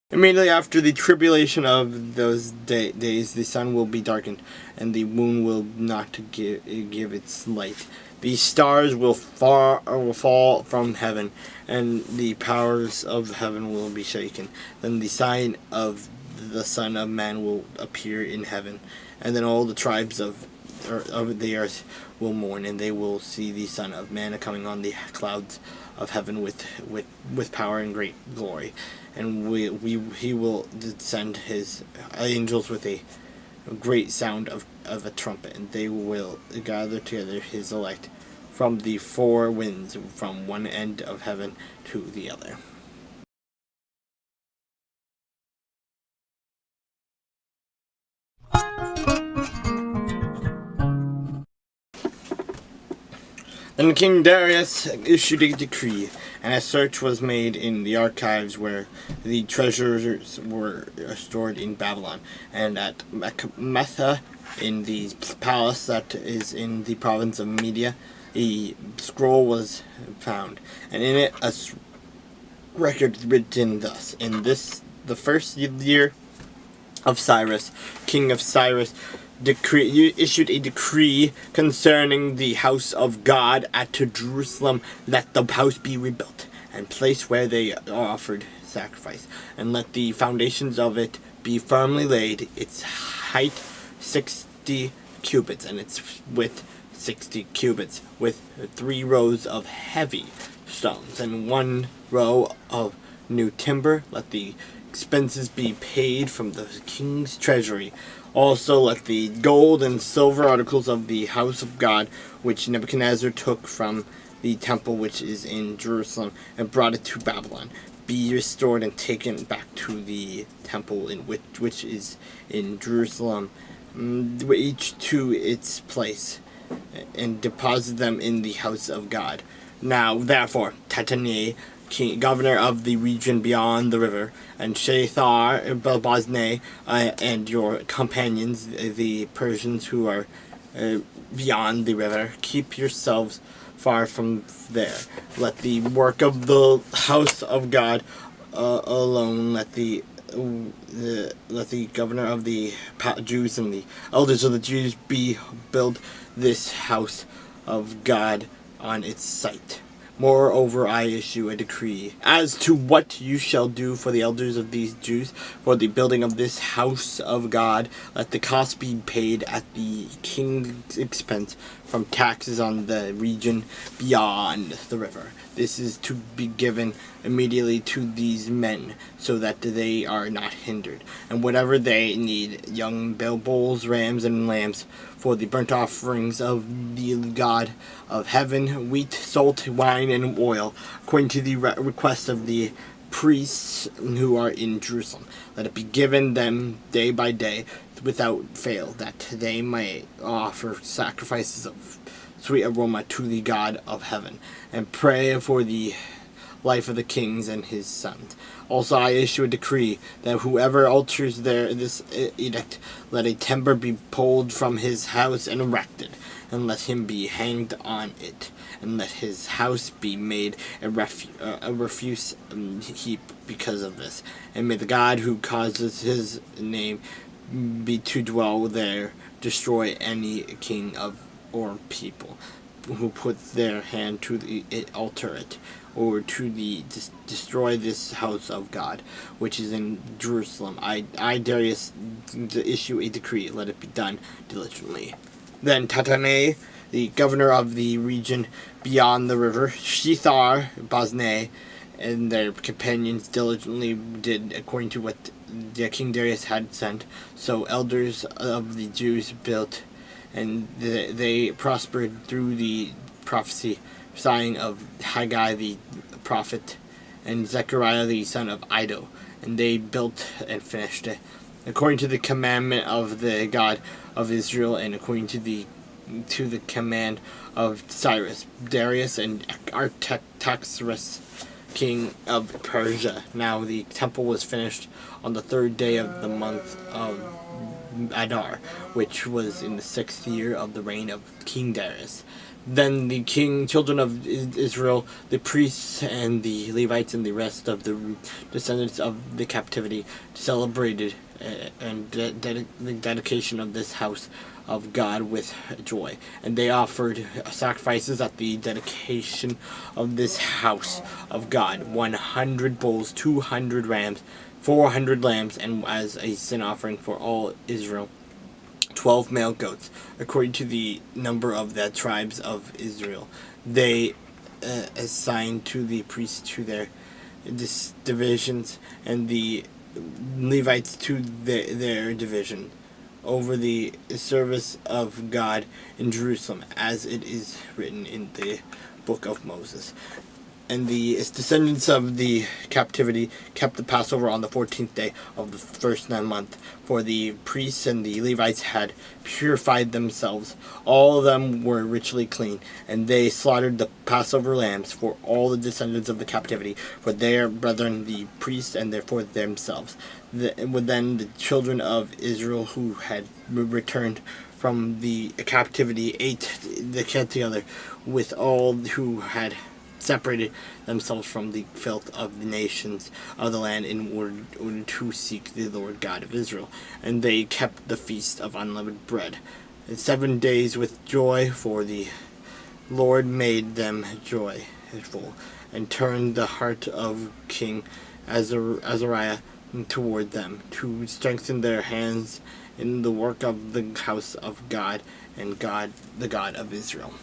Immediately after the tribulation of those days, the sun will be darkened, and the moon will not give its light. The stars will fall from heaven, and the powers of heaven will be shaken. Then the sign of the Son of Man will appear in heaven, and then all the tribes of the earth will mourn, and they will see the Son of Man coming on the clouds of heaven with power and great glory. And he will send his angels with a great sound of a trumpet, and they will gather together his elect from the four winds, from one end of heaven to the other. Then King Darius issued a decree, and a search was made in the archives where the treasures were stored in Babylon, and at Metha, in the palace that is in the province of Media, a scroll was found, and in it a record written thus: in the first year of Cyrus, king of Cyrus, issued a decree concerning the house of God at Jerusalem. Let the house be rebuilt, and placed where they offered sacrifice, and let the foundations of it be firmly laid, its height 60 cubits, and its width 60 cubits, with 3 rows of heavy stones, and 1 row of new timber. Let the expenses be paid from the king's treasury. Also let the gold and silver articles of the house of God, which Nebuchadnezzar took from the temple which is in Jerusalem and brought it to Babylon, be restored and taken back to the temple in which is in Jerusalem, each to its place, and deposit them in the house of God. Now therefore, Tattenai, governor of the region beyond the river, and Shethar-Boznai, and your companions, the Persians who are beyond the river, keep yourselves far from there. Let the work of the house of God alone. Let the governor of the Jews and the elders of the Jews build this house of God on its site. Moreover, I issue a decree as to what you shall do for the elders of these Jews for the building of this house of God. Let the cost be paid at the king's expense from taxes on the region beyond the river. This is to be given immediately to these men, so that they are not hindered. And whatever they need, young bulls, rams, and lambs, for the burnt offerings of the God of heaven, wheat, salt, wine, and oil, according to the request of the priests who are in Jerusalem. Let it be given them day by day, without fail, that they may offer sacrifices of sweet aroma to the God of heaven, and pray for the life of the kings and his sons. Also I issue a decree that whoever alters this edict, let a timber be pulled from his house and erected, and let him be hanged on it, and let his house be made a refuse heap because of this. And may the God who causes his name be to dwell there destroy any king of or people who put their hand to alter it, or to destroy this house of God, which is in Jerusalem. I Darius, issue a decree, let it be done diligently. Then Tattenai, the governor of the region beyond the river, Shethar-Boznai, and their companions diligently did according to what the King Darius had sent. So elders of the Jews built, and they prospered through the prophecy sign of Haggai the prophet and Zechariah the son of Iddo, and they built and finished it according to the commandment of the God of Israel, and according to the command of Cyrus, Darius, and Artaxerxes, king of Persia. Now the temple was finished on the 3rd day of the month of Adar, which was in the 6th year of the reign of King Darius. Then the children of Israel, the priests and the Levites and the rest of the descendants of the captivity celebrated the dedication of this house of God with joy. And they offered sacrifices at the dedication of this house of God: 100 bulls, 200 rams, 400 lambs, and as a sin offering for all Israel, 12 male goats, according to the number of the tribes of Israel. They assigned to the priests to their divisions, and the Levites to their division, over the service of God in Jerusalem, as it is written in the book of Moses. And the descendants of the captivity kept the Passover on the 14th day of the first month, for the priests and the Levites had purified themselves. All of them were richly clean, and they slaughtered the Passover lambs for all the descendants of the captivity, for their brethren the priests, and for themselves. Then the children of Israel who had returned from the captivity ate together with all who had separated themselves from the filth of the nations of the land in order to seek the Lord God of Israel. And they kept the feast of unleavened bread 7 days with joy, for the Lord made them joyful, and turned the heart of King Azariah toward them, to strengthen their hands in the work of the house of God, and God, the God of Israel.